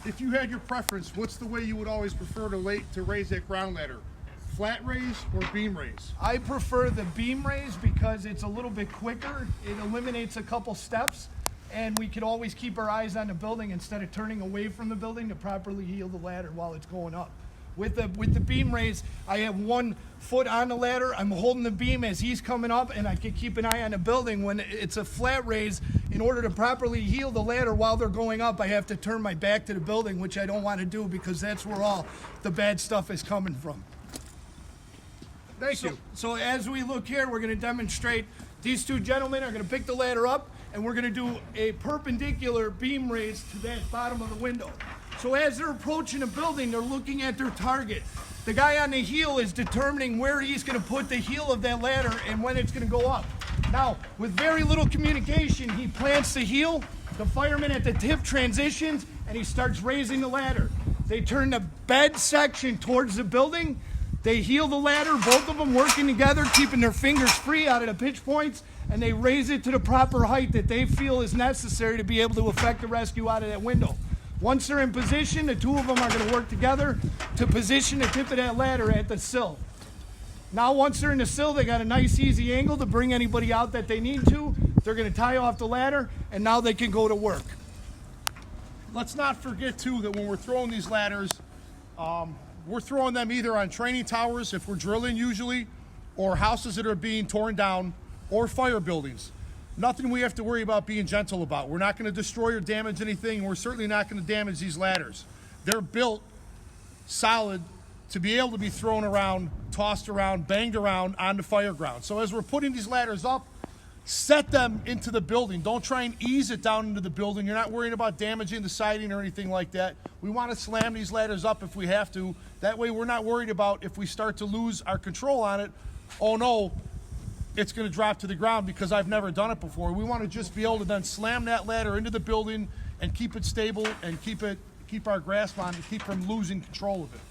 D: If you had your preference, what's the way you would always prefer to raise that ground ladder? Flat raise or beam raise?
C: I prefer the beam raise because it's a little bit quicker. It eliminates a couple steps, and we could always keep our eyes on the building instead of turning away from the building to properly heal the ladder while it's going up. With the beam raise, I have 1 foot on the ladder. I'm holding the beam as he's coming up, and I can keep an eye on the building. When it's a flat raise, in order to properly heal the ladder while they're going up, I have to turn my back to the building, which I don't want to do because that's where all the bad stuff is coming from.
D: Thank you.
C: So as we look here, we're going to demonstrate. These 2 gentlemen are going to pick the ladder up, and we're going to do a perpendicular beam raise to that bottom of the window. So as they're approaching the building, they're looking at their target. The guy on the heel is determining where he's going to put the heel of that ladder and when it's going to go up. Now, with very little communication, he plants the heel, the fireman at the tip transitions, and he starts raising the ladder. They turn the bed section towards the building. They heel the ladder, both of them working together, keeping their fingers free out of the pitch points, and they raise it to the proper height that they feel is necessary to be able to effect the rescue out of that window. Once they're in position, the 2 of them are going to work together to position the tip of that ladder at the sill. Now, once they're in the sill, they got a nice, easy angle to bring anybody out that they need to. They're going to tie off the ladder, and now they can go to work.
D: Let's not forget, too, that when we're throwing these ladders, we're throwing them either on training towers, if we're drilling usually, or houses that are being torn down, or fire buildings. Nothing we have to worry about being gentle about. We're not going to destroy or damage anything, and we're certainly not going to damage these ladders. They're built solid to be able to be thrown around, tossed around, banged around on the fire ground. So as we're putting these ladders up, set them into the building. Don't try and ease it down into the building. You're not worrying about damaging the siding or anything like that. We want to slam these ladders up if we have to. That way we're not worried about if we start to lose our control on it, oh no, it's going to drop to the ground because I've never done it before. We want to just be able to then slam that ladder into the building and keep it stable and keep our grasp on it, keep from losing control of it.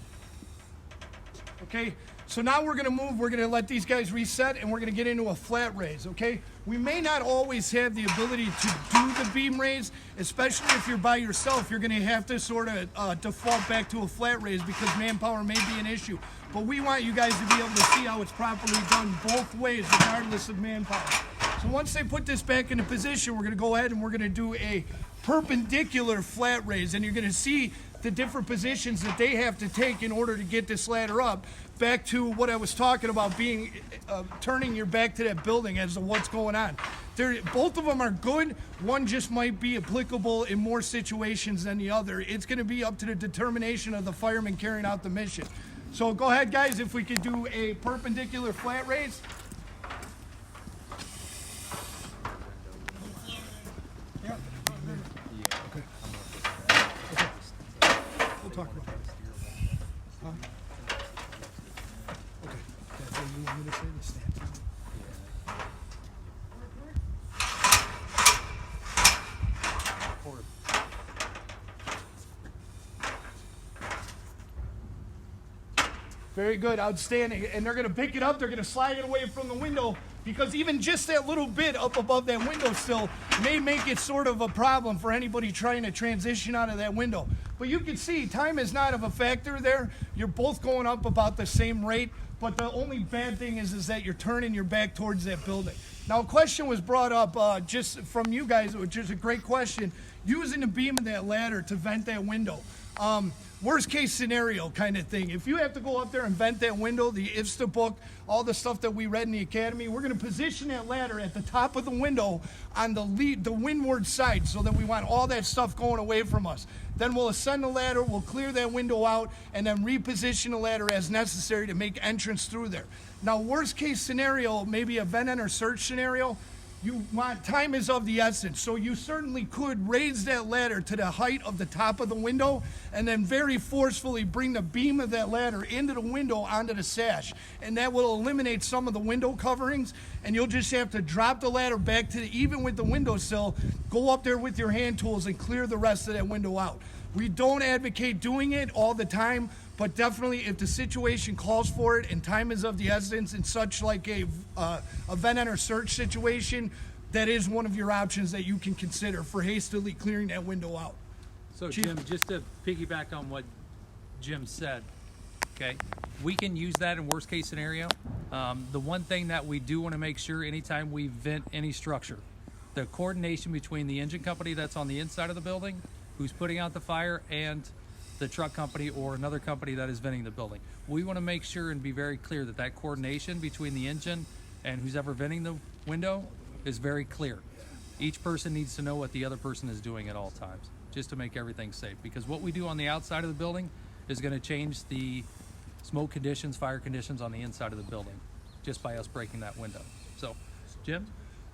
C: Okay, so now we're gonna move, we're gonna let these guys reset, and we're gonna get into a flat raise, okay? We may not always have the ability to do the beam raise, especially if you're by yourself. You're gonna have to sort of default back to a flat raise because manpower may be an issue. But we want you guys to be able to see how it's properly done both ways, regardless of manpower. So once they put this back into position, we're gonna go ahead and we're gonna do a perpendicular flat raise, and you're gonna see the different positions that they have to take in order to get this ladder up. Back to what I was talking about, being turning your back to that building as to what's going on. Both of them are good. One just might be applicable in more situations than the other. It's going to be up to the determination of the fireman carrying out the mission. So go ahead, guys, if we could do a perpendicular flat raise. Yeah. Okay. We'll talk about it. Huh? Okay. That's what you want me to say, the stance. Very good, outstanding. And they're gonna pick it up, they're gonna slide it away from the window, because even just that little bit up above that windowsill may make it sort of a problem for anybody trying to transition out of that window. But you can see time is not of a factor there. You're both going up about the same rate, but the only bad thing is that you're turning your back towards that building. Now, a question was brought up just from you guys, which is a great question, using the beam of that ladder to vent that window. Worst case scenario kind of thing. If you have to go up there and vent that window, the IFSTA book, all the stuff that we read in the academy, we're going to position that ladder at the top of the window on the windward side, so that we want all that stuff going away from us. Then we'll ascend the ladder, we'll clear that window out, and then reposition the ladder as necessary to make entrance through there. Now, worst case scenario, maybe a vent enter search scenario, you want, time is of the essence, so you certainly could raise that ladder to the height of the top of the window and then very forcefully bring the beam of that ladder into the window onto the sash, and that will eliminate some of the window coverings, and you'll just have to drop the ladder back to even with the windowsill, go up there with your hand tools and clear the rest of that window out. We don't advocate doing it all the time, but definitely if the situation calls for it and time is of the essence in such like a vent enter search situation, that is one of your options that you can consider for hastily clearing that window out.
B: So
C: Chief.
B: Jim, just to piggyback on what Jim said, okay, we can use that in worst case scenario. The one thing that we do want to make sure anytime we vent any structure, the coordination between the engine company that's on the inside of the building, who's putting out the fire, and the truck company or another company that is venting the building. We want to make sure and be very clear that that coordination between the engine and who's ever venting the window is very clear. Each person needs to know what the other person is doing at all times, just to make everything safe. Because what we do on the outside of the building is going to change the smoke conditions, fire conditions on the inside of the building, just by us breaking that window. So, Jim?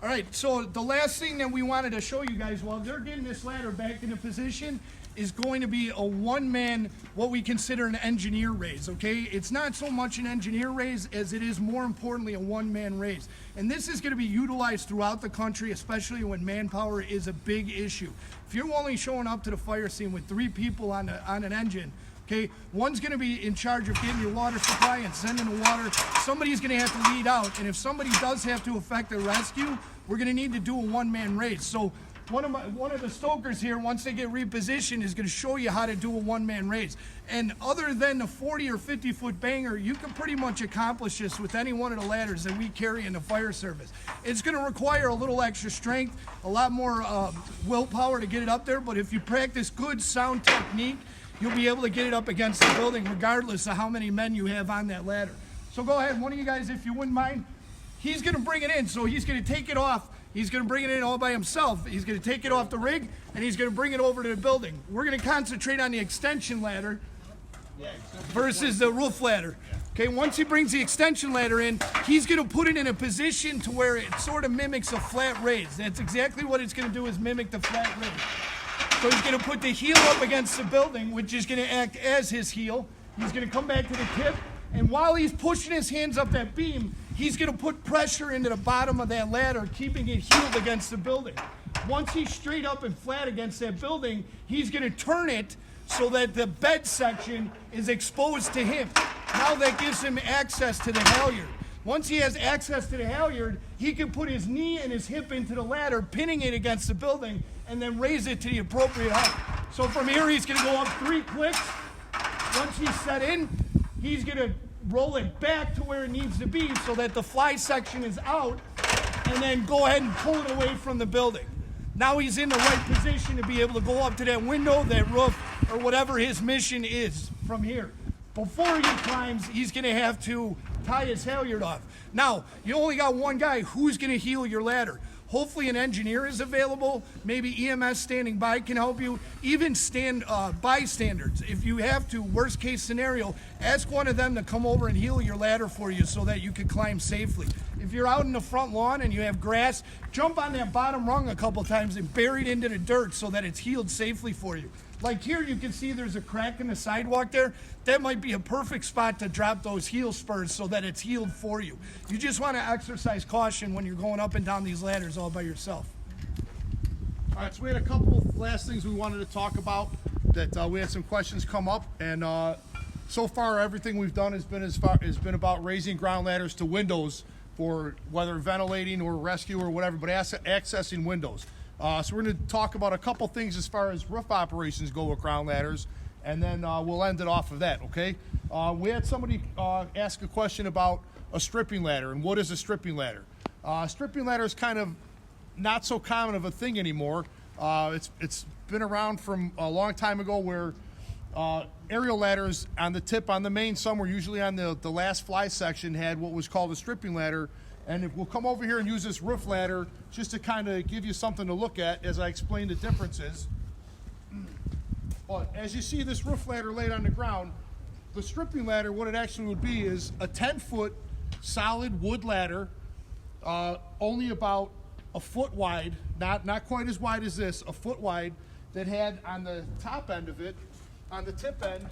C: All right, so the last thing that we wanted to show you guys while they're getting this ladder back into position is going to be a one-man, what we consider an engineer raise, okay? It's not so much an engineer raise as it is more importantly a one-man raise. And this is gonna be utilized throughout the country, especially when manpower is a big issue. If you're only showing up to the fire scene with 3 people on an engine, okay, one's gonna be in charge of getting your water supply and sending the water. Somebody's gonna have to lead out, and if somebody does have to effect a rescue, we're gonna need to do a one-man raise. So one of the stokers here, once they get repositioned, is gonna show you how to do a one-man raise. And other than the 40 or 50-foot banger, you can pretty much accomplish this with any one of the ladders that we carry in the fire service. It's gonna require a little extra strength, a lot more willpower to get it up there, but if you practice good sound technique, you'll be able to get it up against the building regardless of how many men you have on that ladder. So go ahead, one of you guys, if you wouldn't mind. He's gonna bring it in, so he's gonna take it off. He's gonna bring it in all by himself. He's gonna take it off the rig, and he's gonna bring it over to the building. We're gonna concentrate on the extension ladder versus the roof ladder. Okay, once he brings the extension ladder in, he's gonna put it in a position to where it sort of mimics a flat raise. That's exactly what it's gonna do, is mimic the flat raise. So he's gonna put the heel up against the building, which is gonna act as his heel. He's gonna come back to the tip, and while he's pushing his hands up that beam, he's gonna put pressure into the bottom of that ladder, keeping it heeled against the building. Once he's straight up and flat against that building, he's gonna turn it so that the bed section is exposed to him. Now that gives him access to the halyard. Once he has access to the halyard, he can put his knee and his hip into the ladder, pinning it against the building, and then raise it to the appropriate height. So from here, he's going to go up 3 clicks. Once he's set in, he's going to roll it back to where it needs to be so that the fly section is out, and then go ahead and pull it away from the building. Now he's in the right position to be able to go up to that window, that roof, or whatever his mission is from here. Before he climbs, he's going to have to tie his halyard off. Now, you only got one guy. Who's going to heel your ladder? Hopefully an engineer is available. Maybe EMS standing by can help you. Even bystanders. If you have to, worst case scenario, ask one of them to come over and heel your ladder for you so that you can climb safely. If you're out in the front lawn and you have grass, jump on that bottom rung a couple times and bury it into the dirt so that it's healed safely for you. Like here, you can see there's a crack in the sidewalk there. That might be a perfect spot to drop those heel spurs so that it's healed for you. You just want to exercise caution when you're going up and down these ladders all by yourself.
D: All right, so we had a couple last things we wanted to talk about that we had some questions come up, and so far everything we've done has been about raising ground ladders to windows for whether ventilating or rescue or whatever, but accessing windows. So we're going to talk about a couple things as far as roof operations go with ground ladders, and then we'll end it off of that, okay? We had somebody ask a question about a stripping ladder, and what is a stripping ladder? Stripping ladder is kind of not so common of a thing anymore. It's been around from a long time ago where aerial ladders on the tip, on the main somewhere, usually on the last fly section, had what was called a stripping ladder. And we'll come over here and use this roof ladder just to kind of give you something to look at as I explain the differences. But as you see this roof ladder laid on the ground, the stripping ladder, what it actually would be is a 10-foot solid wood ladder, only about a foot wide, not quite as wide as this, a foot wide, that had on the top end of it, on the tip end,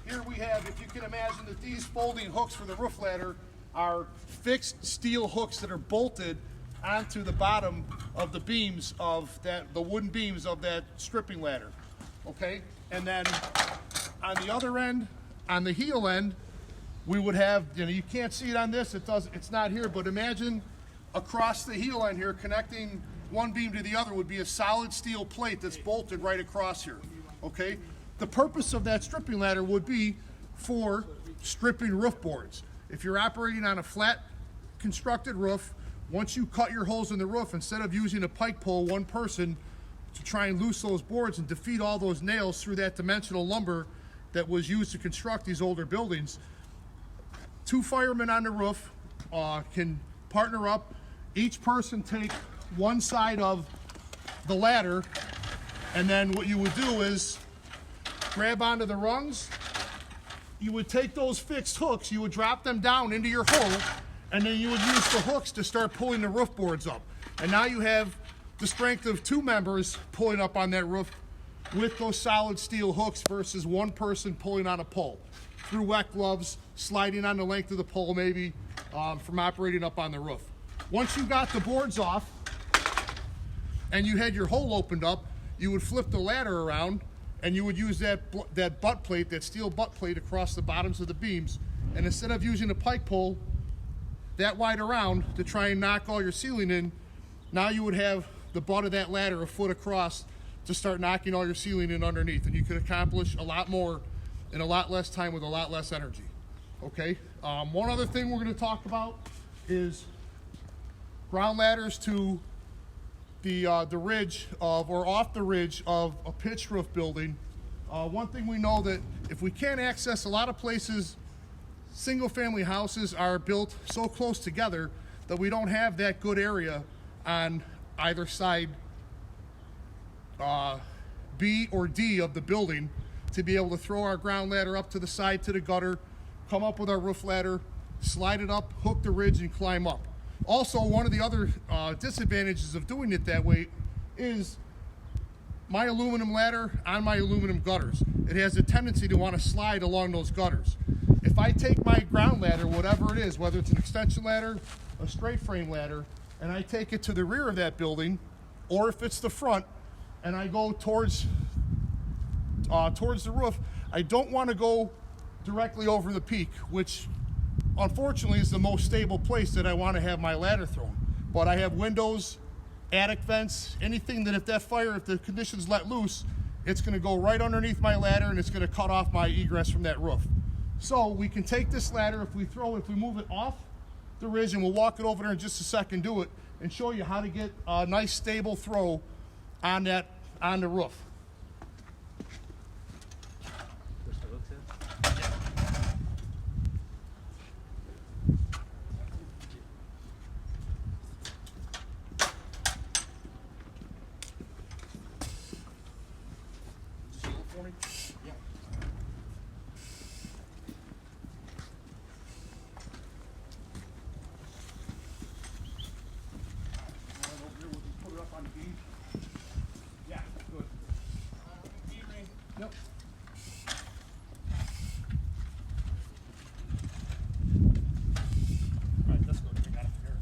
D: here we have, if you can imagine that these folding hooks for the roof ladder are fixed steel hooks that are bolted onto the bottom of the beams of that, the wooden beams of that stripping ladder, okay? And then on the other end, on the heel end, we would have, you can't see it on this, it's not here, but imagine across the heel end here, connecting one beam to the other would be a solid steel plate that's bolted right across here, okay? The purpose of that stripping ladder would be for stripping roof boards. If you're operating on a flat constructed roof, once you cut your holes in the roof, instead of using a pike pole, one person, to try and loose those boards and defeat all those nails through that dimensional lumber that was used to construct these older buildings, 2 firemen on the roof can partner up. Each person take one side of the ladder, and then what you would do is grab onto the rungs. You would take those fixed hooks, you would drop them down into your hole, and then you would use the hooks to start pulling the roof boards up. And now you have the strength of 2 members pulling up on that roof with those solid steel hooks versus one person pulling on a pole. Through wet gloves, sliding on the length of the pole maybe, from operating up on the roof. Once you got the boards off and you had your hole opened up, you would flip the ladder around and you would use that butt plate, that steel butt plate across the bottoms of the beams. And instead of using a pike pole that wide around to try and knock all your ceiling in, now you would have the butt of that ladder a foot across to start knocking all your ceiling in underneath. And you could accomplish a lot more in a lot less time with a lot less energy. Okay? One other thing we're going to talk about is ground ladders to the ridge of, or off the ridge of a pitched roof building. One thing we know that if we can't access, a lot of places, single family houses are built so close together that we don't have that good area on either side, B or D of the building, to be able to throw our ground ladder up to the side to the gutter, come up with our roof ladder, slide it up, hook the ridge, and climb up. Also, one of the other disadvantages of doing it that way is my aluminum ladder on my aluminum gutters. It has a tendency to want to slide along those gutters. If I take my ground ladder, whatever it is, whether it's an extension ladder, a straight frame ladder, and I take it to the rear of that building, or if it's the front, and I go towards the roof, I don't want to go directly over the peak, which unfortunately is the most stable place that I want to have my ladder thrown. But I have windows, attic vents, anything that if the conditions let loose, it's going to go right underneath my ladder and it's going to cut off my egress from that roof. So we can take this ladder, if we move it off the ridge, and we'll walk it over there in just a second, do it, and show you how to get a nice stable throw on the roof. Yep. All right, let's go. We got it here.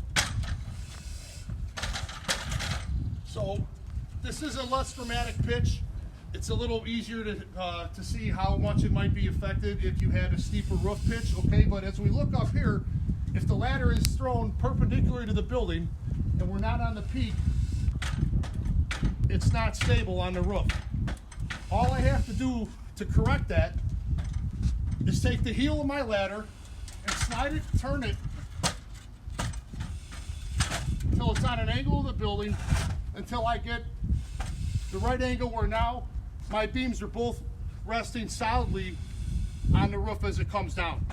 D: So this is a less dramatic pitch. It's a little easier to see how much it might be affected if you had a steeper roof pitch, okay? But as we look up here, if the ladder is thrown perpendicular to the building and we're not on the peak, it's not stable on the roof. All I have to do to correct that is take the heel of my ladder and slide it, turn it until it's on an angle of the building, until I get the right angle where now my beams are both resting solidly on the roof as it comes down.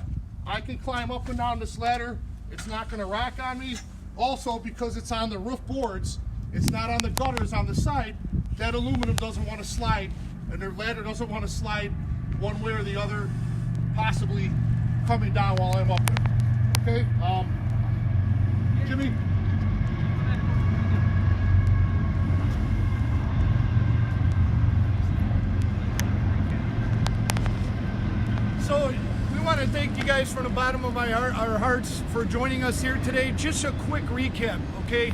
D: I can climb up and down this ladder. It's not going to rock on me. Also, because it's on the roof boards, it's not on the gutters on the side, that aluminum doesn't want to slide, and the ladder doesn't want to slide one way or the other, possibly coming down while I'm up there. Okay, Jimmy?
C: So we want to thank you guys from the bottom of our hearts for joining us here today. Just a quick recap, okay?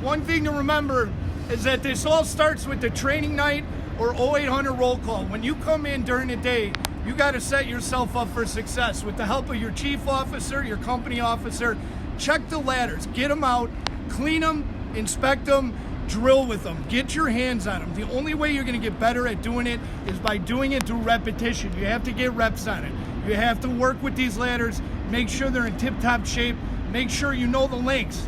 C: One thing to remember is that this all starts with the training night or 0800 roll call. When you come in during the day, you got to set yourself up for success. With the help of your chief officer, your company officer, check the ladders, get them out, clean them, inspect them, drill with them, get your hands on them. The only way you're going to get better at doing it is by doing it through repetition. You have to get reps on it. You have to work with these ladders, make sure they're in tip-top shape, make sure you know the lengths.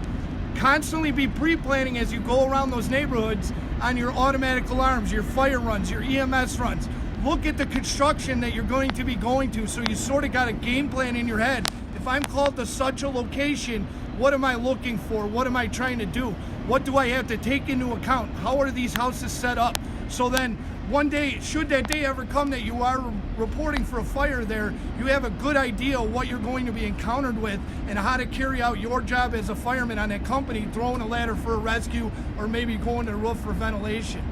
C: Constantly be pre-planning as you go around those neighborhoods on your automatic alarms, your fire runs, your EMS runs. Look at the construction that you're going to be going to, so you sort of got a game plan in your head. If I'm called to such a location, what am I looking for? What am I trying to do? What do I have to take into account? How are these houses set up? So then one day, should that day ever come that you are reporting for a fire there, you have a good idea of what you're going to be encountered with and how to carry out your job as a fireman on that company, throwing a ladder for a rescue or maybe going to the roof for ventilation.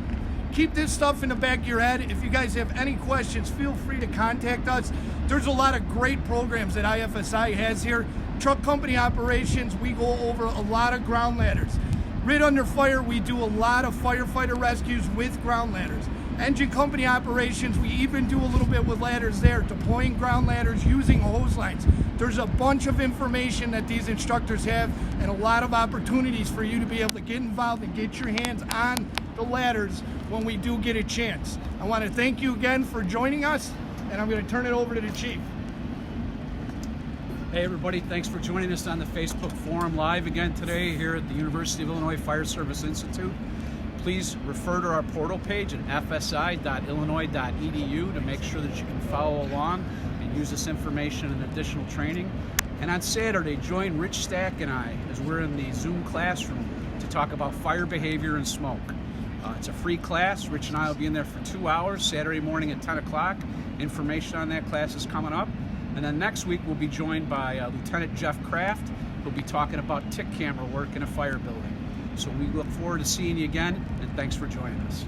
C: Keep this stuff in the back of your head. If you guys have any questions, feel free to contact us. There's a lot of great programs that IFSI has here. Truck company operations, we go over a lot of ground ladders. Right under fire, we do a lot of firefighter rescues with ground ladders. Engine company operations, we even do a little bit with ladders there, deploying ground ladders using hose lines. There's a bunch of information that these instructors have and a lot of opportunities for you to be able to get involved and get your hands on the ladders when we do get a chance. I want to thank you again for joining us, and I'm going to turn it over to the chief.
A: Hey everybody, thanks for joining us on the Facebook forum live again today here at the University of Illinois Fire Service Institute. Please refer to our portal page at fsi.illinois.edu to make sure that you can follow along and use this information in additional training. And on Saturday, join Rich Stack and I as we're in the Zoom classroom to talk about fire behavior and smoke. It's a free class. Rich and I will be in there for 2 hours, Saturday morning at 10 o'clock. Information on that class is coming up. And then next week, we'll be joined by Lieutenant Jeff Kraft, who'll be talking about tick camera work in a fire building. So we look forward to seeing you again, and thanks for joining us.